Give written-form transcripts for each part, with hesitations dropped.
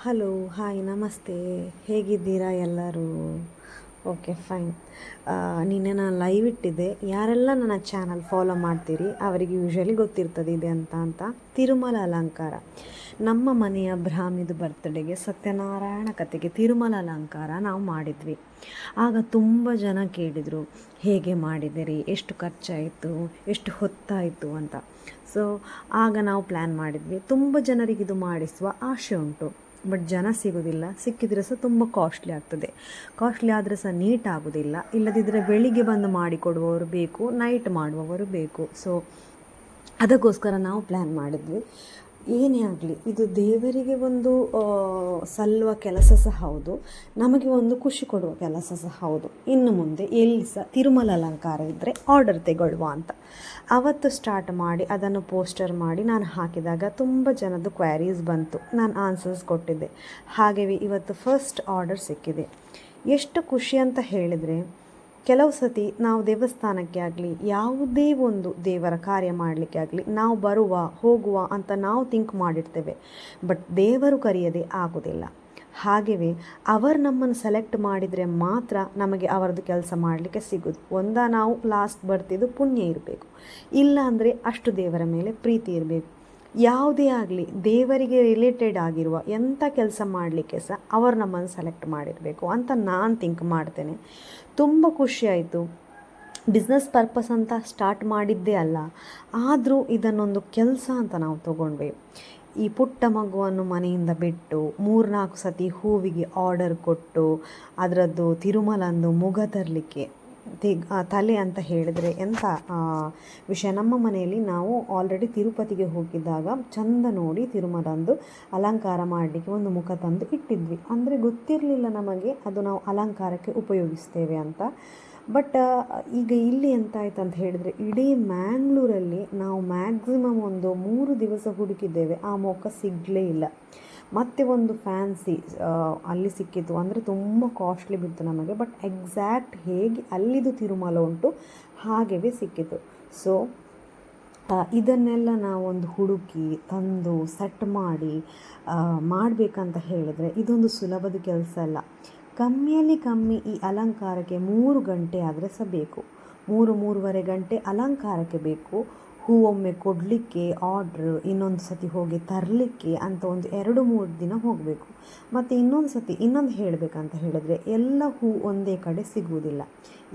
Hello, hi, ನಮಸ್ತೆ. ಹೇಗಿದ್ದೀರಾ ಎಲ್ಲರೂ? Okay, fine. ನಿನ್ನೆ ನಾನು ಲೈವ್ ಇಟ್ಟಿದ್ದೆ. ಯಾರೆಲ್ಲ ನನ್ನ ಚಾನಲ್ ಫಾಲೋ ಮಾಡ್ತೀರಿ ಅವರಿಗೆ ಯೂಶ್ವಲಿ ಗೊತ್ತಿರ್ತದೆ ಇದೆ ಅಂತ ತಿರುಮಲ ಅಲಂಕಾರ. ನಮ್ಮ ಮನೆಯ ಬ್ರಾಹ್ಮಿದು ಬರ್ತ್ಡೇಗೆ ಸತ್ಯನಾರಾಯಣ ಕಥೆಗೆ ತಿರುಮಲ ಅಲಂಕಾರ ನಾವು ಮಾಡಿದ್ವಿ. ಆಗ ತುಂಬ ಜನ ಕೇಳಿದರು, ಹೇಗೆ ಮಾಡಿದಿರಿ, ಎಷ್ಟು ಖರ್ಚಾಯಿತು, ಎಷ್ಟು ಹೊತ್ತಾಯಿತು ಅಂತ. ಸೊ ಆಗ ನಾವು ಪ್ಲ್ಯಾನ್ ಮಾಡಿದ್ವಿ. ತುಂಬ ಜನರಿಗೆ ಇದು ಮಾಡಿಸುವ ಆಸೆ ಉಂಟು, ಬಟ್ ಜನ ಸಿಗೋದಿಲ್ಲ. ಸಿಕ್ಕಿದ್ರೆ ಸಹ ತುಂಬ ಕಾಸ್ಟ್ಲಿ ಆಗ್ತದೆ. ಕಾಸ್ಟ್ಲಿ ಆದರೆ ಸಹ ನೀಟ್ ಆಗೋದಿಲ್ಲ. ಇಲ್ಲದಿದ್ದರೆ ಬೆಳಿಗ್ಗೆ ಬಂದು ಮಾಡಿಕೊಡುವವರು ಬೇಕು, ನೈಟ್ ಮಾಡುವವರು ಬೇಕು. ಸೊ ಅದಕ್ಕೋಸ್ಕರ ನಾವು ಪ್ಲ್ಯಾನ್ ಮಾಡಿದ್ವಿ. ಏನೇ ಆಗಲಿ, ಇದು ದೇವರಿಗೆ ಒಂದು ಸಲ್ಲುವ ಕೆಲಸ ಸಹ ಹೌದು, ನಮಗೆ ಒಂದು ಖುಷಿ ಕೊಡುವ ಕೆಲಸ ಸಹ ಹೌದು. ಇನ್ನು ಮುಂದೆ ಎಲ್ಲಿ ಸಹ ತಿರುಮಲ ಅಲಂಕಾರ ಇದ್ದರೆ ಆರ್ಡರ್ ತೆಗೊಳ್ಳುವ ಅಂತ ಅವತ್ತು ಸ್ಟಾರ್ಟ್ ಮಾಡಿ ಅದನ್ನು ಪೋಸ್ಟರ್ ಮಾಡಿ ನಾನು ಹಾಕಿದಾಗ ತುಂಬ ಜನದ್ದು ಕ್ವೈರೀಸ್ ಬಂತು. ನಾನು ಆನ್ಸರ್ಸ್ ಕೊಟ್ಟಿದ್ದೆ. ಹಾಗೆಯೇ ಇವತ್ತು ಫಸ್ಟ್ ಆರ್ಡರ್ ಸಿಕ್ಕಿದೆ. ಎಷ್ಟು ಖುಷಿ ಅಂತ ಹೇಳಿದರೆ, ಕೆಲವು ಸತಿ ನಾವು ದೇವಸ್ಥಾನಕ್ಕೆ ಆಗಲಿ ಯಾವುದೇ ಒಂದು ದೇವರ ಕಾರ್ಯ ಮಾಡಲಿಕ್ಕೆ ಆಗಲಿ ನಾವು ಹೋಗುವ ಅಂತ ನಾವು ಥಿಂಕ್ ಮಾಡಿರ್ತೇವೆ, ಬಟ್ ದೇವರು ಕರೆಯದೆ ಆಗೋದಿಲ್ಲ. ಹಾಗೆಯೇ ಅವರು ನಮ್ಮನ್ನು ಸೆಲೆಕ್ಟ್ ಮಾಡಿದರೆ ಮಾತ್ರ ನಮಗೆ ಅವರದ್ದು ಕೆಲಸ ಮಾಡಲಿಕ್ಕೆ ಸಿಗೋದು. ನಾವು ಲಾಸ್ಟ್ ಬರ್ತಿದ್ದು ಪುಣ್ಯ ಇರಬೇಕು, ಇಲ್ಲ ಅಂದರೆ ಅಷ್ಟು ದೇವರ ಮೇಲೆ ಪ್ರೀತಿ ಇರಬೇಕು. ಯಾವುದೇ ಆಗಲಿ ದೇವರಿಗೆ ರಿಲೇಟೆಡ್ ಆಗಿರುವ ಎಂಥ ಕೆಲಸ ಮಾಡಲಿಕ್ಕೆ ಸಹ ಅವರು ನಮ್ಮನ್ನು ಸೆಲೆಕ್ಟ್ ಮಾಡಿರಬೇಕು ಅಂತ ನಾನು ಥಿಂಕ್ ಮಾಡ್ತೇನೆ. ತುಂಬ ಖುಷಿಯಾಯಿತು. ಬಿಸ್ನೆಸ್ ಪರ್ಪಸ್ ಅಂತ ಸ್ಟಾರ್ಟ್ ಮಾಡಿದ್ದೇ ಅಲ್ಲ, ಆದರೂ ಇದನ್ನೊಂದು ಕೆಲಸ ಅಂತ ನಾವು ತಗೊಂಡ್ವಿ. ಈ ಪುಟ್ಟ ಮಗುವನ್ನು ಮನೆಯಿಂದ ಬಿಟ್ಟು 3-4 ಸತಿ ಹೂವಿಗೆ ಆರ್ಡರ್ ಕೊಟ್ಟು ಅದರದ್ದು ತಿರುಮಲಂದು ಮುಗ ತರಲಿಕ್ಕೆ ತಲೆ ಅಂತ ಹೇಳಿದರೆ ಎಂಥ ವಿಷಯ. ನಮ್ಮ ಮನೆಯಲ್ಲಿ ನಾವು ಆಲ್ರೆಡಿ ತಿರುಪತಿಗೆ ಹೋಗಿದ್ದಾಗ ಚಂದ ನೋಡಿ ತಿರುಮಲಂದು ಅಲಂಕಾರ ಮಾಡಲಿಕ್ಕೆ ಒಂದು ಮುಖ ತಂದು ಇಟ್ಟಿದ್ವಿ. ಅಂದರೆ ಗೊತ್ತಿರಲಿಲ್ಲ ನಮಗೆ ಅದು ನಾವು ಅಲಂಕಾರಕ್ಕೆ ಉಪಯೋಗಿಸ್ತೇವೆ ಅಂತ. ಬಟ್ ಈಗ ಇಲ್ಲಿ ಎಂತಾಯ್ತು ಅಂತ ಹೇಳಿದರೆ, ಇಡೀ ಮ್ಯಾಂಗ್ಳೂರಲ್ಲಿ ನಾವು ಮ್ಯಾಕ್ಸಿಮಮ್ ಒಂದು 3 ದಿವಸ ಹುಡುಕಿದ್ದೇವೆ, ಆ ಮುಖ ಸಿಗಲೇ ಇಲ್ಲ. ಮತ್ತು ಒಂದು ಫ್ಯಾನ್ಸಿ ಅಲ್ಲಿ ಸಿಕ್ಕಿತು. ಅಂದರೆ ತುಂಬ ಕಾಸ್ಟ್ಲಿ ಬಿತ್ತು ನಮಗೆ, ಬಟ್ ಎಕ್ಸಾಕ್ಟ್ ಹೇಗೆ ಅಲ್ಲಿದು ತಿರುಮಲ ಉಂಟು ಹಾಗೆಯೇ ಸಿಕ್ಕಿತು. ಸೊ ಇದನ್ನೆಲ್ಲ ನಾವೊಂದು ಹುಡುಕಿ ತಂದು ಸೆಟ್ ಮಾಡಿ ಮಾಡಬೇಕಂತ ಹೇಳಿದರೆ ಇದೊಂದು ಸುಲಭದ ಕೆಲಸ ಅಲ್ಲ. ಕಮ್ಮಿಯಲ್ಲಿ ಕಮ್ಮಿ ಈ ಅಲಂಕಾರಕ್ಕೆ 3 ಗಂಟೆ ಆದರೆ ಸಹ ಬೇಕು. 3-3.5 ಗಂಟೆ ಅಲಂಕಾರಕ್ಕೆ ಬೇಕು. ಹೂವೊಮ್ಮೆ ಕೊಡಲಿಕ್ಕೆ ಆರ್ಡ್ರ್, ಇನ್ನೊಂದು ಸತಿ ಹೋಗಿ ತರಲಿಕ್ಕೆ ಅಂತ ಒಂದು 2-3 ದಿನ ಹೋಗಬೇಕು. ಮತ್ತು ಇನ್ನೊಂದು ಹೇಳಬೇಕಂತ ಹೇಳಿದರೆ, ಎಲ್ಲ ಹೂ ಒಂದೇ ಕಡೆ ಸಿಗುವುದಿಲ್ಲ.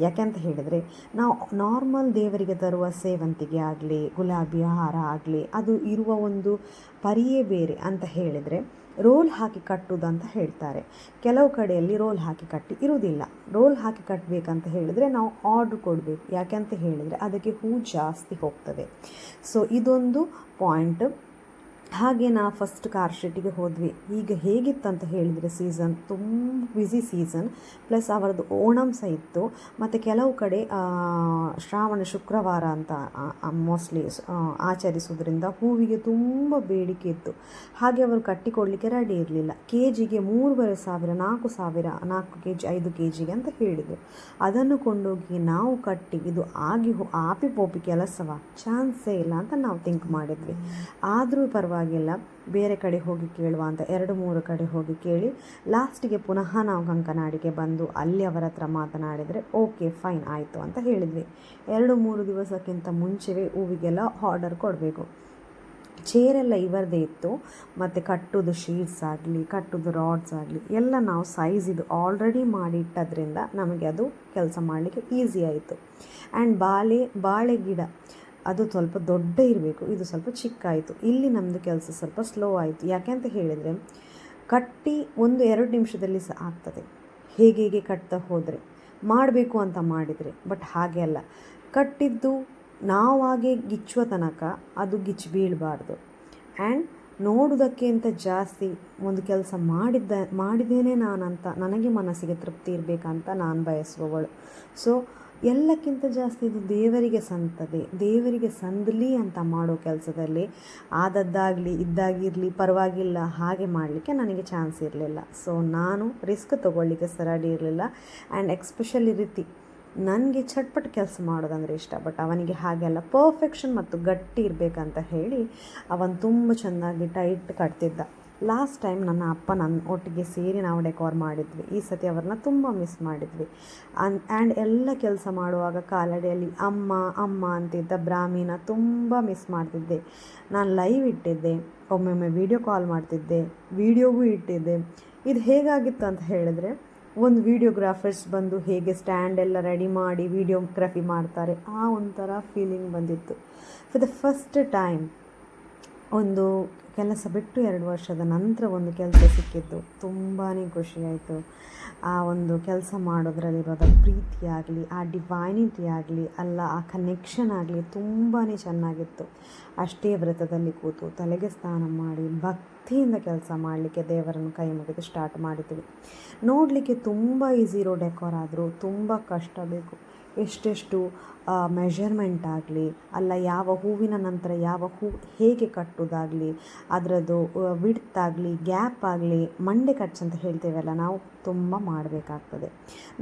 ಯಾಕೆಂತ ಹೇಳಿದರೆ, ನಾವು ನಾರ್ಮಲ್ ದೇವರಿಗೆ ತರುವ ಸೇವಂತಿಗೆ ಆಗಲಿ ಗುಲಾಬಿ ಹಾರ ಆಗಲಿ ಅದು ಇರುವ ಒಂದು ಪರಿಯೇ ಬೇರೆ ಅಂತ ಹೇಳಿದರೆ, ರೋಲ್ ಹಾಕಿ ಕಟ್ಟುವುದಂತ ಹೇಳ್ತಾರೆ. ಕೆಲವು ಕಡೆಯಲ್ಲಿ ರೋಲ್ ಹಾಕಿ ಕಟ್ಟಿ ಇರುವುದಿಲ್ಲ. ರೋಲ್ ಹಾಕಿ ಕಟ್ಟಬೇಕಂತ ಹೇಳಿದರೆ ನಾವು ಆರ್ಡ್ರ್ ಕೊಡಬೇಕು. ಯಾಕೆಂತ ಹೇಳಿದರೆ ಅದಕ್ಕೆ ಹೂ ಜಾಸ್ತಿ ಹೋಗ್ತದೆ. ಸೊ ಇದೊಂದು ಪಾಯಿಂಟ್. ಹಾಗೆ ನಾವು ಫಸ್ಟ್ ಕಾರ್ಶೆಟ್ಟಿಗೆ ಹೋದ್ವಿ. ಈಗ ಹೇಗಿತ್ತಂತ ಹೇಳಿದರೆ, ಸೀಸನ್ ತುಂಬ ಬ್ಯುಸಿ ಸೀಸನ್, ಪ್ಲಸ್ ಅವರದ್ದು ಓಣಂ ಸಹ ಇತ್ತು. ಮತ್ತು ಕೆಲವು ಕಡೆ ಶ್ರಾವಣ ಶುಕ್ರವಾರ ಅಂತ ಮೋಸ್ಟ್ಲಿ ಆಚರಿಸೋದ್ರಿಂದ ಹೂವಿಗೆ ತುಂಬ ಬೇಡಿಕೆ ಇತ್ತು. ಹಾಗೆ ಅವರು ಕಟ್ಟಿಕೊಡಲಿಕ್ಕೆ ರೆಡಿ ಇರಲಿಲ್ಲ. ಕೆಜಿಗೆ 3,500, 4,000, 4 kg 5 kg ಅಂತ ಹೇಳಿದರು. ಅದನ್ನು ಕೊಂಡೋಗಿ ನಾವು ಕಟ್ಟಿ ಇದು ಆಪಿ ಪೋಪಿ ಕೆಲಸವ, ಚಾನ್ಸೇ ಇಲ್ಲ ಅಂತ ನಾವು ಥಿಂಕ್ ಮಾಡಿದ್ವಿ. ಆದರೂ ಪರವಾಗಿಲ್ಲ, ಬೇರೆ ಕಡೆ ಹೋಗಿ ಕೇಳುವ ಅಂತ 2-3 ಕಡೆ ಹೋಗಿ ಕೇಳಿ ಲಾಸ್ಟಿಗೆ ಪುನಃ ನಾವು ಕಂಕನಾಡಿಗೆ ಬಂದು ಅಲ್ಲಿ ಅವರ ಹತ್ರ ಮಾತನಾಡಿದರೆ ಓಕೆ ಫೈನ್ ಆಯಿತು ಅಂತ ಹೇಳಿದ್ವಿ. 2-3 ದಿವಸಕ್ಕಿಂತ ಮುಂಚೆವೇ ಹೂವಿಗೆಲ್ಲ ಆರ್ಡರ್ ಕೊಡಬೇಕು. ಚೇರೆಲ್ಲ ಇವರದೇ ಇತ್ತು. ಮತ್ತು ಕಟ್ಟೋದು ಶೀಟ್ಸ್ ಆಗಲಿ ಕಟ್ಟೋದು ರಾಡ್ಸ್ ಆಗಲಿ ಎಲ್ಲ ನಾವು ಸೈಜ್ ಇದು ಆಲ್ರೆಡಿ ಮಾಡಿ ಇಟ್ಟದ್ರಿಂದ ನಮಗೆ ಅದು ಕೆಲಸ ಮಾಡಲಿಕ್ಕೆ ಈಸಿ ಆಯಿತು. ಆ್ಯಂಡ್ ಬಾಳೆ ಗಿಡ ಅದು ಸ್ವಲ್ಪ ದೊಡ್ಡ ಇರಬೇಕು, ಇದು ಸ್ವಲ್ಪ ಚಿಕ್ಕ ಆಯಿತು. ಇಲ್ಲಿ ನಮ್ಮದು ಕೆಲಸ ಸ್ವಲ್ಪ ಸ್ಲೋ ಆಯಿತು. ಯಾಕೆ ಅಂತ ಹೇಳಿದರೆ, ಕಟ್ಟಿ 1-2 ನಿಮಿಷದಲ್ಲಿ ಸಹ ಆಗ್ತದೆ ಹೇಗೆ ಕಟ್ತಾ ಹೋದರೆ, ಮಾಡಬೇಕು ಅಂತ ಮಾಡಿದರೆ. ಬಟ್ ಹಾಗೆ ಅಲ್ಲ, ಕಟ್ಟಿದ್ದು ನಾವು ಹಾಗೆ ಗಿಚ್ಚುವ ತನಕ ಅದು ಗಿಚ್ಚು ಬೀಳಬಾರ್ದು. ಆ್ಯಂಡ್ ನೋಡೋದಕ್ಕೆ ಅಂತ ಜಾಸ್ತಿ ಒಂದು ಕೆಲಸ ಮಾಡಿದ್ದೇನೆ ನಾನಂತ ನನಗೆ ಮನಸ್ಸಿಗೆ ತೃಪ್ತಿ ಇರಬೇಕಂತ ನಾನು ಬಯಸುವವಳು. ಸೊ ಎಲ್ಲಕ್ಕಿಂತ ಜಾಸ್ತಿ ಇದು ದೇವರಿಗೆ ಸಂತದೆ. ದೇವರಿಗೆ ಸಂದಲಿ ಅಂತ ಮಾಡೋ ಕೆಲಸದಲ್ಲಿ ಆದದ್ದಾಗಲಿ ಇದ್ದಾಗಿರಲಿ ಪರವಾಗಿಲ್ಲ, ಹಾಗೆ ಮಾಡಲಿಕ್ಕೆ ನನಗೆ ಚಾನ್ಸ್ ಇರಲಿಲ್ಲ. ಸೊ ನಾನು ರಿಸ್ಕ್ ತೊಗೊಳ್ಳಿಕ್ಕೆ ರೆಡಿ ಇರಲಿಲ್ಲ. ಆ್ಯಂಡ್ ಎಕ್ಸ್ಪೆಷಲಿ ರೀತಿ ನನಗೆ ಚಟ್ಪಟ್ ಕೆಲಸ ಮಾಡೋದಂದರೆ ಇಷ್ಟ, ಬಟ್ ಅವನಿಗೆ ಹಾಗೆಲ್ಲ ಪರ್ಫೆಕ್ಷನ್ ಮತ್ತು ಗಟ್ಟಿ ಇರಬೇಕಂತ ಹೇಳಿ ಅವನು ತುಂಬ ಚೆನ್ನಾಗಿ ಟೈಟ್ ಕಟ್ತಿದ್ದ. ಲಾಸ್ಟ್ ಟೈಮ್ ನನ್ನ ಅಪ್ಪ ನನ್ನ ಒಟ್ಟಿಗೆ ಸೇರಿ ನಾವು ಡೆಕೋರ್ ಮಾಡಿದ್ವಿ. ಈ ಸತಿ ಅವ್ರನ್ನ ತುಂಬ ಮಿಸ್ ಮಾಡಿದ್ವಿ. ಆ್ಯಂಡ್ ಎಲ್ಲ ಕೆಲಸ ಮಾಡುವಾಗ ಕಾಲಡಿಯಲ್ಲಿ ಅಮ್ಮ ಅಮ್ಮ ಅಂತಿದ್ದ ಬ್ರಾಹ್ಮಿನ ತುಂಬ ಮಿಸ್ ಮಾಡ್ತಿದ್ದೆ. ನಾನು ಲೈವ್ ಇಟ್ಟಿದ್ದೆ, ಒಮ್ಮೊಮ್ಮೆ ವೀಡಿಯೋ ಕಾಲ್ ಮಾಡ್ತಿದ್ದೆ, ವೀಡಿಯೋಗೂ ಇಟ್ಟಿದ್ದೆ. ಇದು ಹೇಗಾಗಿತ್ತು ಅಂತ ಹೇಳಿದ್ರೆ, ಒಂದು ವೀಡಿಯೋಗ್ರಾಫರ್ಸ್ ಬಂದು ಹೇಗೆ ಸ್ಟ್ಯಾಂಡ್ ಎಲ್ಲ ರೆಡಿ ಮಾಡಿ ವೀಡಿಯೋಗ್ರಫಿ ಮಾಡ್ತಾರೆ, ಆ ಒಂಥರ ಫೀಲಿಂಗ್ ಬಂದಿತ್ತು. ಫಾರ್ ದ ಫಸ್ಟ್ ಟೈಮ್ ಒಂದು ಕೆಲಸ ಬಿಟ್ಟು 2 ವರ್ಷದ ನಂತರ ಒಂದು ಕೆಲಸ ಸಿಕ್ಕಿದ್ದು ತುಂಬಾ ಖುಷಿಯಾಯಿತು. ಆ ಒಂದು ಕೆಲಸ ಮಾಡೋದ್ರಲ್ಲಿರೋದ ಪ್ರೀತಿ ಆಗಲಿ, ಆ ಡಿವೈನಿಟಿ ಆಗಲಿ, ಅಲ್ಲ ಆ ಕನೆಕ್ಷನ್ ಆಗಲಿ ತುಂಬಾ ಚೆನ್ನಾಗಿತ್ತು. ಅಷ್ಟೇ ವ್ರತದಲ್ಲಿ ಕೂತು ತಲೆಗೆ ಸ್ನಾನ ಮಾಡಿ ಭಕ್ತಿಯಿಂದ ಕೆಲಸ ಮಾಡಲಿಕ್ಕೆ ದೇವರನ್ನು ಕೈ ಮುಗಿದು ಸ್ಟಾರ್ಟ್ ಮಾಡಿದ್ವಿ. ನೋಡಲಿಕ್ಕೆ ತುಂಬ ಈಸಿ ಇರೋ ಡೆಕೋರ್ ಆದರೂ ತುಂಬ ಕಷ್ಟ ಬೇಕು. ಎಷ್ಟೆಷ್ಟು ಮೆಷರ್ಮೆಂಟ್ ಆಗಲಿ, ಅಲ್ಲ ಯಾವ ಹೂವಿನ ನಂತರ ಯಾವ ಹೂ ಹೇಗೆ ಕಟ್ಟೋದಾಗಲಿ, ಅದರದ್ದು ವಿಡ್ತ್ ಆಗಲಿ, ಗ್ಯಾಪ್ ಆಗಲಿ, ಮಂಡೆ ಕಟ್ಸ್ ಅಂತ ಹೇಳ್ತೇವಲ್ಲ ನಾವು, ತುಂಬ ಮಾಡಬೇಕಾಗ್ತದೆ.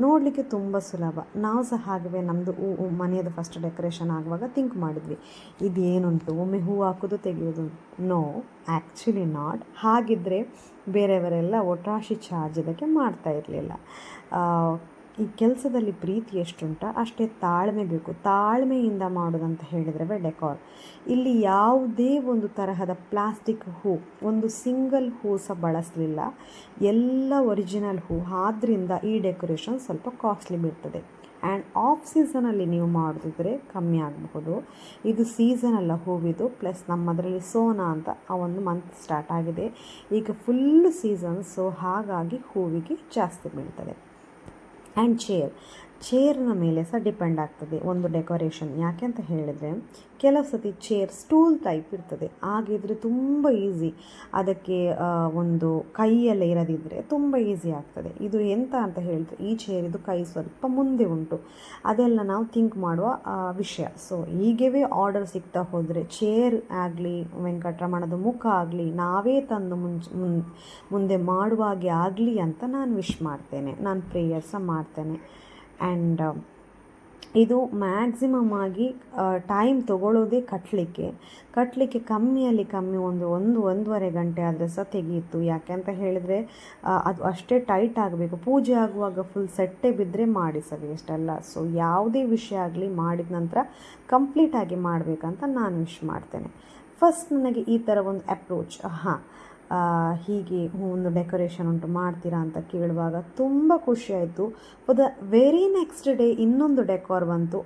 ನೋಡಲಿಕ್ಕೆ ತುಂಬ ಸುಲಭ. ನಾವು ಸಹ ಹಾಗೆ ನಮ್ಮದು ಮನೆಯದು ಫಸ್ಟ್ ಡೆಕೋರೇಷನ್ ಆಗುವಾಗ ಥಿಂಕ್ ಮಾಡಿದ್ವಿ, ಇದೇನುಂಟು ಒಮ್ಮೆ ಹೂ ಹಾಕೋದು ತೆಗೆಯೋದು. No, actually not. ಹಾಗಿದ್ದರೆ ಬೇರೆಯವರೆಲ್ಲ ಒಟ್ರಾಶಿ ಚಾರ್ಜ್ ಇದಕ್ಕೆ ಮಾಡ್ತಾ ಇರಲಿಲ್ಲ. ಈ ಕೆಲಸದಲ್ಲಿ ಪ್ರೀತಿ ಎಷ್ಟುಂಟ ಅಷ್ಟೇ ತಾಳ್ಮೆ ಬೇಕು. ತಾಳ್ಮೆಯಿಂದ ಮಾಡೋದಂತ ಹೇಳಿದರೆ ಡೆಕೋರ್. ಇಲ್ಲಿ ಯಾವುದೇ ಒಂದು ತರಹದ ಪ್ಲಾಸ್ಟಿಕ್ ಹೂ, ಒಂದು ಸಿಂಗಲ್ ಹೂ ಸಹ ಬಳಸಲಿಲ್ಲ. ಎಲ್ಲ ಒರಿಜಿನಲ್ ಹೂ. ಆದ್ದರಿಂದ ಈ ಡೆಕೋರೇಷನ್ ಸ್ವಲ್ಪ ಕಾಸ್ಟ್ಲಿ ಬೀಳ್ತದೆ. ಆ್ಯಂಡ್ ಆಫ್ ಸೀಸನಲ್ಲಿ ನೀವು ಮಾಡೋದಿದ್ರೆ ಕಮ್ಮಿ ಆಗಬಹುದು. ಇದು ಸೀಸನ್ ಅಲ್ಲ ಹೂವಿದು. ಪ್ಲಸ್ ನಮ್ಮದರಲ್ಲಿ ಸೋನಾ ಅಂತ ಆ ಒಂದು ಮಂತ್ ಸ್ಟಾರ್ಟ್ ಆಗಿದೆ. ಈಗ ಫುಲ್ಲು ಸೀಸನ್. ಸೊ ಹಾಗಾಗಿ ಹೂವಿಗೆ ಜಾಸ್ತಿ ಬೀಳ್ತದೆ. ಆ್ಯಂಡ್ ಚೇರ್ನ ಮೇಲೆ ಸಹ ಡಿಪೆಂಡ್ ಆಗ್ತದೆ ಒಂದು ಡೆಕೋರೇಷನ್. ಯಾಕೆ ಅಂತ ಹೇಳಿದರೆ, ಕೆಲವು ಸತಿ ಚೇರ್ ಸ್ಟೂಲ್ ಟೈಪ್ ಇರ್ತದೆ. ಆಗಿದ್ರೆ ತುಂಬ ಈಸಿ. ಅದಕ್ಕೆ ಒಂದು ಕೈಯೆಲ್ಲ ಇರದಿದ್ದರೆ ತುಂಬ ಈಸಿ ಆಗ್ತದೆ. ಇದು ಎಂತ ಅಂತ ಹೇಳಿದ್ರೆ, ಈ ಚೇರಿದು ಕೈ ಸ್ವಲ್ಪ ಮುಂದೆ ಉಂಟು. ಅದೆಲ್ಲ ನಾವು ಥಿಂಕ್ ಮಾಡುವ ವಿಷಯ. ಸೊ ಹೀಗೇ ಆರ್ಡರ್ ಸಿಗ್ತಾ ಹೋದರೆ ಚೇರ್ ಆಗಲಿ, ವೆಂಕಟರಮಣದ ಮುಖ ಆಗಲಿ ನಾವೇ ತಂದು ಮುಂದೆ ಮಾಡುವಾಗೆ ಆಗಲಿ ಅಂತ ನಾನು ವಿಶ್ ಮಾಡ್ತೇನೆ. ನಾನು ಪ್ರೇಯರ್ಸ ಮಾಡ್ತೇನೆ. ಆ್ಯಂಡ್ ಇದು ಮ್ಯಾಕ್ಸಿಮಮ್ ಆಗಿ ಟೈಮ್ ತೊಗೊಳ್ಳೋದೇ ಕಟ್ಟಲಿಕ್ಕೆ ಕಮ್ಮಿಯಲ್ಲಿ ಕಮ್ಮಿ ಒಂದೂವರೆ ಗಂಟೆ ಆದರೆ ಸಹ ತೆಗೆಯಿತು. ಯಾಕೆ ಅಂತ ಹೇಳಿದರೆ ಅದು ಅಷ್ಟೇ ಟೈಟ್ ಆಗಬೇಕು. ಪೂಜೆ ಆಗುವಾಗ ಫುಲ್ ಸೆಟ್ಟೆ ಬಿದ್ದರೆ ಮಾಡಿ ಸಹ ವೇಸ್ಟ್ ಅಲ್ಲ. ಸೊ ಯಾವುದೇ ವಿಷಯ ಆಗಲಿ ಮಾಡಿದ ನಂತರ ಕಂಪ್ಲೀಟಾಗಿ ಮಾಡಬೇಕಂತ ನಾನು ವಿಶ್ ಮಾಡ್ತೇನೆ. ಫಸ್ಟ್ ನನಗೆ ಈ ಥರ ಒಂದು ಅಪ್ರೋಚ್, ಹೀಗೆ ಒಂದು ಡೆಕೋರೇಷನ್ ಉಂಟು ಮಾಡ್ತೀರಾ ಅಂತ ಕೇಳುವಾಗ ತುಂಬ ಖುಷಿಯಾಯಿತು. For the very next day ಇನ್ನೊಂದು ಡೆಕೋರ್ ಬಂತು.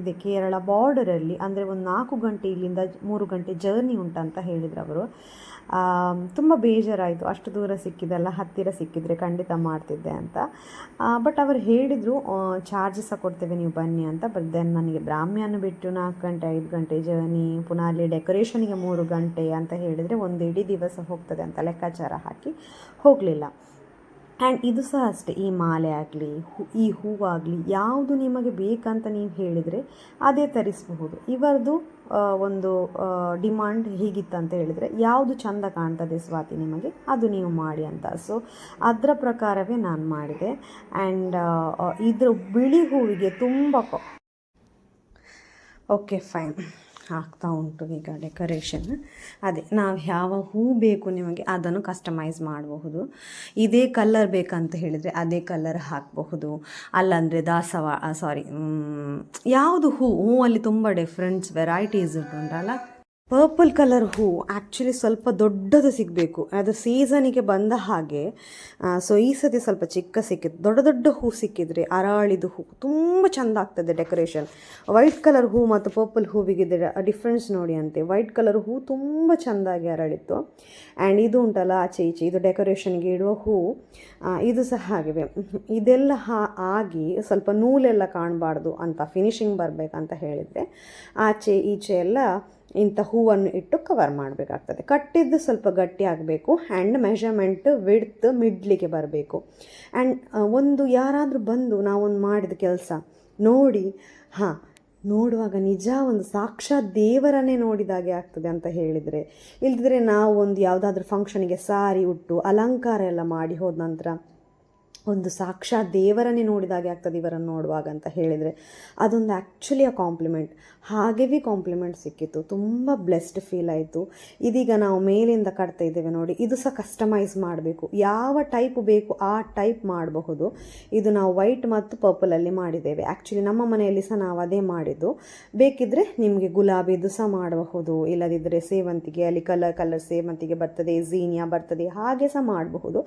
ಇದೆ ಕೇರಳ ಬಾರ್ಡರಲ್ಲಿ. ಅಂದರೆ ಒಂದು 4 ಗಂಟೆ ಇಲ್ಲಿಂದ 3 ಗಂಟೆ ಜರ್ನಿ ಉಂಟಂತ ಹೇಳಿದ್ರು ಅವರು. ತುಂಬ ಬೇಜಾರಾಯಿತು. ಅಷ್ಟು ದೂರ ಸಿಕ್ಕಿದ್ದಲ್ಲ, ಹತ್ತಿರ ಸಿಕ್ಕಿದರೆ ಖಂಡಿತ ಮಾಡ್ತಿದ್ದೆ ಅಂತ. ಬಟ್ ಅವರು ಹೇಳಿದರು ಚಾರ್ಜ್ ಸಹ ಕೊಡ್ತೇವೆ ನೀವು ಬನ್ನಿ ಅಂತ. ಬಟ್ ದೆನ್ ನನಗೆ ಬ್ರಾಹ್ಮ್ಯನ ಬಿಟ್ಟು 4 ಗಂಟೆ 5 ಗಂಟೆ ಜರ್ನಿ, ಪುನಃ ಅಲ್ಲಿ ಡೆಕೋರೇಷನ್ಗೆ 3 ಗಂಟೆ ಅಂತ ಹೇಳಿದರೆ ಒಂದು ಇಡೀ ದಿವಸ ಹೋಗ್ತದೆ ಅಂತ ಲೆಕ್ಕಾಚಾರ ಹಾಕಿ ಹೋಗಲಿಲ್ಲ. ಆ್ಯಂಡ್ ಇದು ಸಹ ಅಷ್ಟೇ. ಈ ಮಾಲೆ ಆಗಲಿ, ಈ ಹೂವಾಗಲಿ, ಯಾವುದು ನಿಮಗೆ ಬೇಕಂತ ನೀವು ಹೇಳಿದರೆ ಅದೇ ತರಿಸಬಹುದು. ಇವರದು ಒಂದು ಡಿಮಾಂಡ್ ಹೀಗಿತ್ತಂತ ಹೇಳಿದರೆ, ಯಾವುದು ಚೆಂದ ಕಾಣ್ತದೆ ಸ್ವಾತಿ ನಿಮಗೆ ಅದು ನೀವು ಮಾಡಿ ಅಂತ. ಸೊ ಅದರ ಪ್ರಕಾರವೇ ನಾನು ಮಾಡಿದೆ. ಆ್ಯಂಡ್ ಇದ್ರ ಬಿಳಿ ಹೂವಿಗೆ ತುಂಬ ಓಕೆ ಫೈನ್ ಆಗ್ತಾ ಉಂಟು ಈಗ ಡೆಕೋರೇಷನ್. ಅದೇ ನಾವು ಯಾವ ಹೂ ಬೇಕು ನಿಮಗೆ ಅದನ್ನು ಕಸ್ಟಮೈಸ್ ಮಾಡಬಹುದು. ಇದೇ ಕಲರ್ ಬೇಕಂತ ಹೇಳಿದರೆ ಅದೇ ಕಲರ್ ಹಾಕಬಹುದು. ಅಲ್ಲಾಂದರೆ ಯಾವುದು ಹೂವಲ್ಲಿ ತುಂಬ ಡಿಫ್ರೆಂಟ್ಸ್ ವೆರೈಟೀಸ್ ಉಂಟಲ್ಲ. ಪರ್ಪಲ್ ಕಲರ್ ಹೂ ಆ್ಯಕ್ಚುಲಿ ಸ್ವಲ್ಪ ದೊಡ್ಡದು ಸಿಗಬೇಕು, ಅದು ಸೀಸನಿಗೆ ಬಂದ ಹಾಗೆ. ಸೊ ಈ ಸತಿ ಸ್ವಲ್ಪ ಚಿಕ್ಕ ಸಿಕ್ಕಿತ್ತು. ದೊಡ್ಡ ಹೂ ಸಿಕ್ಕಿದರೆ ಅರಳಿದು ಹೂ ತುಂಬ ಚೆಂದ ಆಗ್ತದೆ ಡೆಕೋರೇಷನ್. ವೈಟ್ ಕಲರ್ ಹೂ ಮತ್ತು ಪರ್ಪಲ್ ಹೂವಿಗೆ ಡಿಫ್ರೆನ್ಸ್ ನೋಡಿ ಅಂತೆ. ವೈಟ್ ಕಲರ್ ಹೂ ತುಂಬ ಚೆಂದಾಗಿ ಅರಳಿತ್ತು. ಆ್ಯಂಡ್ ಇದು ಉಂಟಲ್ಲ ಆಚೆ ಈಚೆ, ಇದು ಡೆಕೋರೇಷನ್ಗೆ ಇಡುವ ಹೂ. ಇದು ಸಹ ಹಾಗೆ ಇದೆಲ್ಲ ಆಗಿ ಸ್ವಲ್ಪ ನೂಲೆಲ್ಲ ಕಾಣಬಾರ್ದು ಅಂತ, ಫಿನಿಶಿಂಗ್ ಬರಬೇಕಂತ ಹೇಳಿದರೆ ಆಚೆ ಈಚೆ ಎಲ್ಲ ಇಂಥ ಹೂವನ್ನು ಇಟ್ಟು ಕವರ್ ಮಾಡಬೇಕಾಗ್ತದೆ. ಕಟ್ಟಿದ್ದು ಸ್ವಲ್ಪ ಗಟ್ಟಿ ಆಗಬೇಕು. ಆ್ಯಂಡ್ ಮೆಷರ್ಮೆಂಟ್ ವಿಡ್ತ್ ಮಿಡ್ಲಿಗೆ ಬರಬೇಕು. ಆ್ಯಂಡ್ ಒಂದು ಯಾರಾದರೂ ಬಂದು ನಾವೊಂದು ಮಾಡಿದ ಕೆಲಸ ನೋಡಿ ನೋಡುವಾಗ ನಿಜ ಒಂದು ಸಾಕ್ಷಾತ್ ದೇವರನ್ನೇ ನೋಡಿದಾಗೆ ಆಗ್ತದೆ ಅಂತ ಹೇಳಿದರೆ, ಇಲ್ಲದಿದ್ದರೆ ನಾವು ಒಂದು ಯಾವುದಾದ್ರೂ ಫಂಕ್ಷನಿಗೆ ಸಾರಿ ಉಟ್ಟು ಅಲಂಕಾರ ಎಲ್ಲ ಮಾಡಿ ಹೋದ ನಂತರ ಒಂದು ಸಾಕ್ಷಾತ್ ದೇವರನ್ನೇ ನೋಡಿದಾಗೆ ಆಗ್ತದೆ ಇವರನ್ನು ನೋಡುವಾಗ ಅಂತ ಹೇಳಿದರೆ ಅದೊಂದು ಆ್ಯಕ್ಚುಲಿ ಆ ಕಾಂಪ್ಲಿಮೆಂಟ್. ಹಾಗೆಯೇ ಕಾಂಪ್ಲಿಮೆಂಟ್ ಸಿಕ್ಕಿತ್ತು, ತುಂಬ ಬ್ಲೆಸ್ಡ್ ಫೀಲ್ ಆಯಿತು. ಇದೀಗ ನಾವು ಮೇಲಿಂದ ಕಟ್ತಾ ಇದ್ದೇವೆ ನೋಡಿ, ಇದು ಸಹ ಕಸ್ಟಮೈಸ್ ಮಾಡಬೇಕು, ಯಾವ ಟೈಪ್ ಬೇಕು ಆ ಟೈಪ್ ಮಾಡಬಹುದು. ಇದು ನಾವು ವೈಟ್ ಮತ್ತು ಪರ್ಪಲಲ್ಲಿ ಮಾಡಿದ್ದೇವೆ. ಆ್ಯಕ್ಚುಲಿ ನಮ್ಮ ಮನೆಯಲ್ಲಿ ಸಹ ನಾವು ಅದೇ ಮಾಡಿದ್ದು. ಬೇಕಿದ್ದರೆ ನಿಮಗೆ ಗುಲಾಬಿದು ಸಹ ಮಾಡಬಹುದು, ಇಲ್ಲದಿದ್ದರೆ ಸೇವಂತಿಗೆ, ಅಲ್ಲಿ ಕಲರ್ ಸೇವಂತಿಗೆ ಬರ್ತದೆ, ಝೀನಿಯಾ ಬರ್ತದೆ, ಹಾಗೆ ಸಹ ಮಾಡಬಹುದು.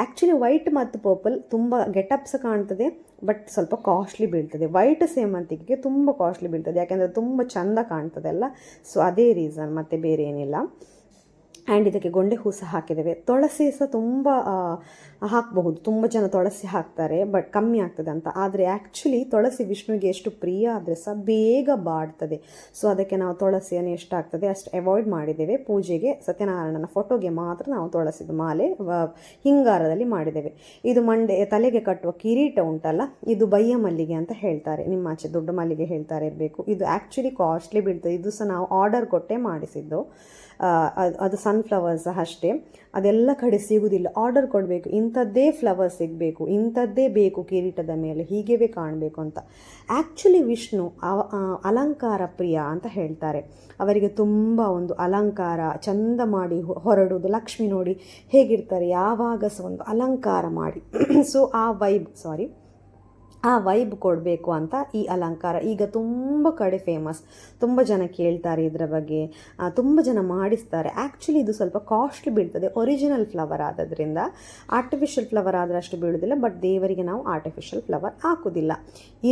ಆ್ಯಕ್ಚುಲಿ ವೈಟ್ ಮತ್ತು ಪರ್ಪಲ್ ತುಂಬ ಗೆಟಪ್ ಸಹ ಕಾಣ್ತದೆ, ಬಟ್ ಸ್ವಲ್ಪ ಕಾಸ್ಟ್ಲಿ ಬೀಳ್ತದೆ. ವೈಟ್ ಸೇವಂತಿಗೆ ತುಂಬ ಕಾಸ್ಟ್ಲಿ ಬೀಳ್ತದೆ, ಯಾಕೆಂದರೆ ತುಂಬ ಚೆಂದ ಕಾಣ್ತದೆ ಅಲ್ಲ. ಸೊ ಅದೇ ರೀಸನ್, ಮತ್ತು ಬೇರೆ ಏನಿಲ್ಲ. ಆ್ಯಂಡ್ ಇದಕ್ಕೆ ಗೊಂಡೆ ಹೂ ಸಹ ಹಾಕಿದ್ದೇವೆ. ತುಳಸಿ ಸಹ ತುಂಬ ಹಾಕಬಹುದು, ತುಂಬ ಜನ ತುಳಸಿ ಹಾಕ್ತಾರೆ, ಬಟ್ ಕಮ್ಮಿ ಆಗ್ತದೆ ಅಂತ. ಆದರೆ ಆ್ಯಕ್ಚುಲಿ ತುಳಸಿ ವಿಷ್ಣುವಿಗೆ ಎಷ್ಟು ಪ್ರಿಯ ಆದರೆ ಸಹ ಬೇಗ ಬಾಡ್ತದೆ. ಸೊ ಅದಕ್ಕೆ ನಾವು ತುಳಸಿಯನ್ನು ಎಷ್ಟು ಆಗ್ತದೆ ಅಷ್ಟು ಅವಾಯ್ಡ್ ಮಾಡಿದ್ದೇವೆ. ಪೂಜೆಗೆ ಸತ್ಯನಾರಾಯಣನ ಫೋಟೋಗೆ ಮಾತ್ರ ನಾವು ತುಳಸಿದು ಮಾಲೆ ಹಿಂಗಾರದಲ್ಲಿ ಮಾಡಿದ್ದೇವೆ. ಇದು ತಲೆಗೆ ಕಟ್ಟುವ ಕಿರೀಟ ಉಂಟಲ್ಲ, ಇದು ಬಯ್ಯ ಮಲ್ಲಿಗೆ ಅಂತ ಹೇಳ್ತಾರೆ, ನಿಮ್ಮ ಆಚೆ ದೊಡ್ಡ ಮಲ್ಲಿಗೆ ಹೇಳ್ತಾರೆ ಇರಬೇಕು. ಇದು ಆ್ಯಕ್ಚುಲಿ ಕಾಸ್ಟ್ಲಿ ಬೀಳ್ತದೆ. ಇದು ಸಹ ನಾವು ಆರ್ಡರ್ ಕೊಟ್ಟೆ ಮಾಡಿಸಿದ್ದು. ಅದು ಸನ್ಫ್ಲವರ್ಸ್ ಅಷ್ಟೇ, ಅದೆಲ್ಲ ಕಡೆ ಸಿಗುವುದಿಲ್ಲ, ಆರ್ಡರ್ ಕೊಡಬೇಕು. ಇಂಥದ್ದೇ ಫ್ಲವರ್ ಸಿಗಬೇಕು, ಇಂಥದ್ದೇ ಬೇಕು ಕಿರೀಟದ ಮೇಲೆ, ಹೀಗೇ ಕಾಣಬೇಕು ಅಂತ. ಆ್ಯಕ್ಚುಲಿ ವಿಷ್ಣು ಅಲಂಕಾರ ಪ್ರಿಯ ಅಂತ ಹೇಳ್ತಾರೆ. ಅವರಿಗೆ ತುಂಬ ಒಂದು ಅಲಂಕಾರ ಚಂದ ಮಾಡಿ ಹೊರಡುವುದು. ಲಕ್ಷ್ಮಿ ನೋಡಿ ಹೇಗಿರ್ತಾರೆ, ಯಾವಾಗ ಸಹ ಒಂದು ಅಲಂಕಾರ ಮಾಡಿ ಸೊ ಆ ವೈಬ್ ಕೊಡಬೇಕು ಅಂತ ಈ ಅಲಂಕಾರ ಈಗ ತುಂಬ ಕಡೆ ಫೇಮಸ್. ತುಂಬ ಜನ ಕೇಳ್ತಾರೆ ಇದರ ಬಗ್ಗೆ, ತುಂಬ ಜನ ಮಾಡಿಸ್ತಾರೆ. ಆ್ಯಕ್ಚುಲಿ ಇದು ಸ್ವಲ್ಪ ಕಾಸ್ಟ್ಲಿ ಬೀಳ್ತದೆ, ಒರಿಜಿನಲ್ ಫ್ಲವರ್ ಆಗೋದ್ರಿಂದ. ಆರ್ಟಿಫಿಷಿಯಲ್ ಫ್ಲವರ್ ಆದರೆ ಅಷ್ಟು ಬೀಳೋದಿಲ್ಲ, ಬಟ್ ದೇವರಿಗೆ ನಾವು ಆರ್ಟಿಫಿಷಿಯಲ್ ಫ್ಲವರ್ ಹಾಕೋದಿಲ್ಲ.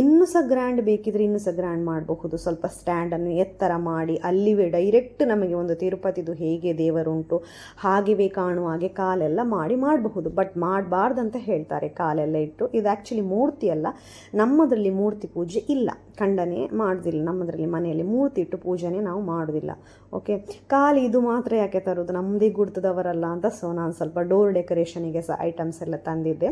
ಇನ್ನೂ ಸಹ ಗ್ರ್ಯಾಂಡ್ ಬೇಕಿದ್ರೆ ಇನ್ನೂ ಸಹ ಗ್ರ್ಯಾಂಡ್ ಮಾಡಬಹುದು. ಸ್ವಲ್ಪ ಸ್ಟ್ಯಾಂಡನ್ನು ಎತ್ತರ ಮಾಡಿ ಅಲ್ಲಿವೇ ಡೈರೆಕ್ಟ್ ನಮಗೆ ಒಂದು ತಿರುಪತಿದು ಹೇಗೆ ದೇವರುಂಟು ಹಾಗೆಯೇ ಕಾಣುವ ಹಾಗೆ ಕಾಲೆಲ್ಲ ಮಾಡಬಹುದು. ಬಟ್ ಮಾಡಬಾರ್ದಂತ ಹೇಳ್ತಾರೆ ಕಾಲೆಲ್ಲ ಇಟ್ಟು. ಇದು ಆ್ಯಕ್ಚುಲಿ ಮೂರ್ತಿ ಅಲ್ಲ, ನಮ್ಮದರಲ್ಲಿ ಮೂರ್ತಿ ಪೂಜೆ ಇಲ್ಲ, ಖಂಡನೆ ಮಾಡೋದಿಲ್ಲ. ನಮ್ಮದರಲ್ಲಿ ಮನೆಯಲ್ಲಿ ಮೂರ್ತಿ ಇಟ್ಟು ಪೂಜೆನೇ ನಾವು ಮಾಡೋದಿಲ್ಲ. ಓಕೆ, ಖಾಲಿ ಇದು ಮಾತ್ರ ಯಾಕೆ ತರೋದು, ನಮ್ಮದೇ ಗುರ್ತದವರಲ್ಲ ಅಂತ. ಸೊ ನಾನು ಸ್ವಲ್ಪ ಡೋರ್ ಡೆಕೋರೇಷನಿಗೆ ಸಹ ಐಟಮ್ಸ್ ಎಲ್ಲ ತಂದಿದ್ದೆ.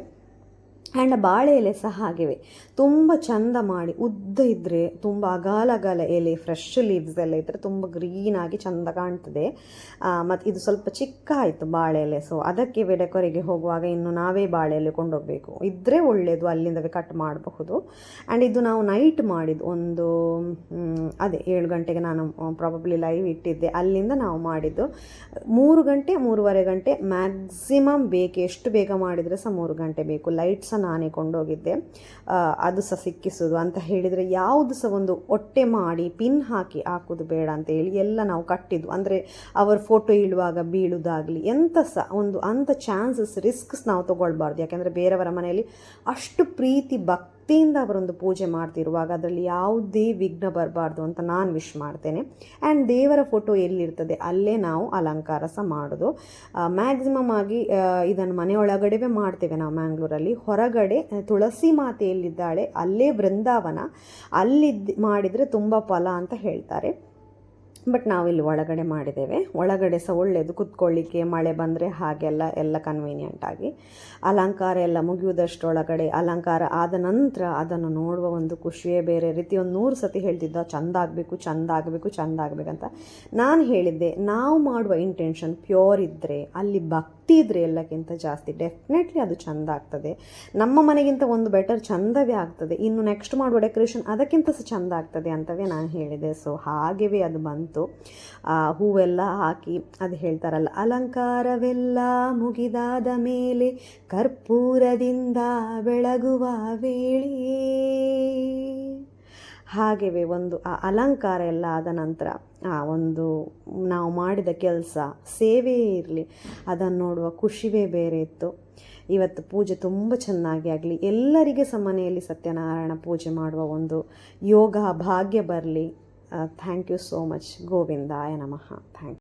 ಆ್ಯಂಡ್ ಬಾಳೆ ಎಲೆ ಸಹ ಹಾಗೆಯೇ ತುಂಬ ಚಂದ ಮಾಡಿ, ಉದ್ದ ಇದ್ದರೆ ತುಂಬ ಅಗಾಲ ಎಲೆ, ಫ್ರೆಶ್ ಲೀವ್ಸ್ ಎಲ್ಲ ಇದ್ದರೆ ತುಂಬ ಗ್ರೀನಾಗಿ ಚಂದ ಕಾಣ್ತದೆ. ಮತ್ತು ಇದು ಸ್ವಲ್ಪ ಚಿಕ್ಕ ಆಯಿತು ಬಾಳೆ ಎಲೆ. ಸೊ ಅದಕ್ಕೆ ಡೆಕೋರಿಗೆ ಹೋಗುವಾಗ ಇನ್ನು ನಾವೇ ಬಾಳೆ ಎಲೆ ಕೊಂಡೋಗಬೇಕು, ಇದ್ದರೆ ಒಳ್ಳೆಯದು, ಅಲ್ಲಿಂದವೇ ಕಟ್ ಮಾಡಬಹುದು. ಆ್ಯಂಡ್ ಇದು ನಾವು ನೈಟ್ ಮಾಡಿದ್ದು, ಒಂದು 7 ಗಂಟೆಗೆ ನಾನು ಪ್ರಾಬಬ್ಲಿ ಲೈವ್ ಇಟ್ಟಿದ್ದೆ, ಅಲ್ಲಿಂದ ನಾವು ಮಾಡಿದ್ದು. 3 ಗಂಟೆ 3:30 ಗಂಟೆ ಮ್ಯಾಕ್ಸಿಮಮ್ ಬೇಕು, ಎಷ್ಟು ಬೇಗ ಮಾಡಿದರೆ ಸಹ 3 ಗಂಟೆ ಬೇಕು. ಲೈಟ್ ಸಹ ನಾನೇ ಕೊಂಡೋಗಿದ್ದೆ, ಅದು ಸಹ ಸಿಕ್ಕಿಸೋದು ಅಂತ ಹೇಳಿದರೆ ಯಾವುದು ಸಹ ಒಂದು ಒಟ್ಟೆ ಮಾಡಿ ಪಿನ್ ಹಾಕೋದು ಬೇಡ ಅಂತ ಹೇಳಿ ಎಲ್ಲ ನಾವು ಕಟ್ಟಿದ್ದು. ಅಂದರೆ ಅವರ ಫೋಟೋ ಇಳುವಾಗ ಬೀಳುವುದಾಗಲಿ ಎಂಥ ಸಹ ಒಂದು ಅಂಥ ಚಾನ್ಸಸ್ ರಿಸ್ಕ್ಸ್ ನಾವು ತೊಗೊಳ್ಬಾರ್ದು. ಯಾಕೆಂದರೆ ಬೇರೆಯವರ ಮನೆಯಲ್ಲಿ ಅಷ್ಟು ಪ್ರೀತಿ ಭಕ್ತಿಯಿಂದ ಅವರೊಂದು ಪೂಜೆ ಮಾಡ್ತಿರುವಾಗ ಅದರಲ್ಲಿ ಯಾವುದೇ ವಿಘ್ನ ಬರಬಾರ್ದು ಅಂತ ನಾನು ವಿಶ್ ಮಾಡ್ತೇನೆ. ಆ್ಯಂಡ್ ದೇವರ ಫೋಟೋ ಎಲ್ಲಿರ್ತದೆ ಅಲ್ಲೇ ನಾವು ಅಲಂಕಾರ ಸಹ ಮಾಡೋದು. ಮ್ಯಾಕ್ಸಿಮಮ್ ಆಗಿ ಇದನ್ನು ಮನೆಯೊಳಗಡೆ ಮಾಡ್ತೇವೆ ನಾವು ಮ್ಯಾಂಗ್ಳೂರಲ್ಲಿ. ಹೊರಗಡೆ ತುಳಸಿ ಮಾತೆ ಎಲ್ಲಿದ್ದಾಳೆ ಅಲ್ಲೇ ಬೃಂದಾವನ, ಮಾಡಿದರೆ ತುಂಬ ಫಲ ಅಂತ ಹೇಳ್ತಾರೆ. ಬಟ್ ನಾವಿಲ್ಲಿ ಒಳಗಡೆ ಮಾಡಿದ್ದೇವೆ. ಒಳಗಡೆ ಸಹ ಒಳ್ಳೆಯದು, ಕುತ್ಕೊಳ್ಳಿಕ್ಕೆ ಮಳೆ ಬಂದರೆ ಹಾಗೆಲ್ಲ ಕನ್ವೀನಿಯೆಂಟಾಗಿ. ಅಲಂಕಾರ ಎಲ್ಲ ಮುಗಿಯುವುದಷ್ಟೊಳಗಡೆ ಅಲಂಕಾರ ಆದ ನಂತರ ಅದನ್ನು ನೋಡುವ ಒಂದು ಖುಷಿಯೇ ಬೇರೆ ರೀತಿ. ಒಂದು 100 ಸತಿ ಹೇಳ್ತಿದ್ದ ಚಂದ ಆಗಬೇಕಂತ. ನಾನು ಹೇಳಿದ್ದೆ, ನಾವು ಮಾಡುವ ಇಂಟೆನ್ಷನ್ ಪ್ಯೂರ್ ಇದ್ದರೆ, ಅಲ್ಲಿ ಭಕ್ತಿ ಇದ್ದರೆ ಎಲ್ಲಕ್ಕಿಂತ ಜಾಸ್ತಿ ಡೆಫಿನೆಟ್ಲಿ ಅದು ಚೆಂದ ಆಗ್ತದೆ. ನಮ್ಮ ಮನೆಗಿಂತ ಒಂದು ಬೆಟರ್ ಚಂದವೇ ಆಗ್ತದೆ. ಇನ್ನು ನೆಕ್ಸ್ಟ್ ಮಾಡುವ ಡೆಕೋರೇಷನ್ ಅದಕ್ಕಿಂತ ಸಹ ಚೆಂದ ಆಗ್ತದೆ ಅಂತವೇ ನಾನು ಹೇಳಿದೆ. ಸೊ ಹಾಗೆಯೇ ಅದು ಬಂತು. ಹೂವೆಲ್ಲ ಹಾಕಿ, ಅದು ಹೇಳ್ತಾರಲ್ಲ, ಅಲಂಕಾರವೆಲ್ಲ ಮುಗಿದಾದ ಮೇಲೆ ಕರ್ಪೂರದಿಂದ ಬೆಳಗುವ ವೇಳೆ, ಹಾಗೆಯೇ ಒಂದು ಆ ಅಲಂಕಾರ ಎಲ್ಲ ಆದ ನಂತರ ಒಂದು ನಾವು ಮಾಡಿದ ಕೆಲಸ ಸೇವೆಯೇ ಇರಲಿ, ಅದನ್ನು ನೋಡುವ ಖುಷಿಯೇ ಬೇರೆ ಇತ್ತು. ಇವತ್ತು ಪೂಜೆ ತುಂಬ ಚೆನ್ನಾಗಿ ಆಗಲಿ, ಎಲ್ಲರಿಗೆ ಸಹ ಮನೆಯಲ್ಲಿ ಸತ್ಯನಾರಾಯಣ ಪೂಜೆ ಮಾಡುವ ಒಂದು ಯೋಗ ಭಾಗ್ಯ ಬರಲಿ. Thank you so much. ಗೋವಿಂದಾಯ ನಮಃ. Thank you.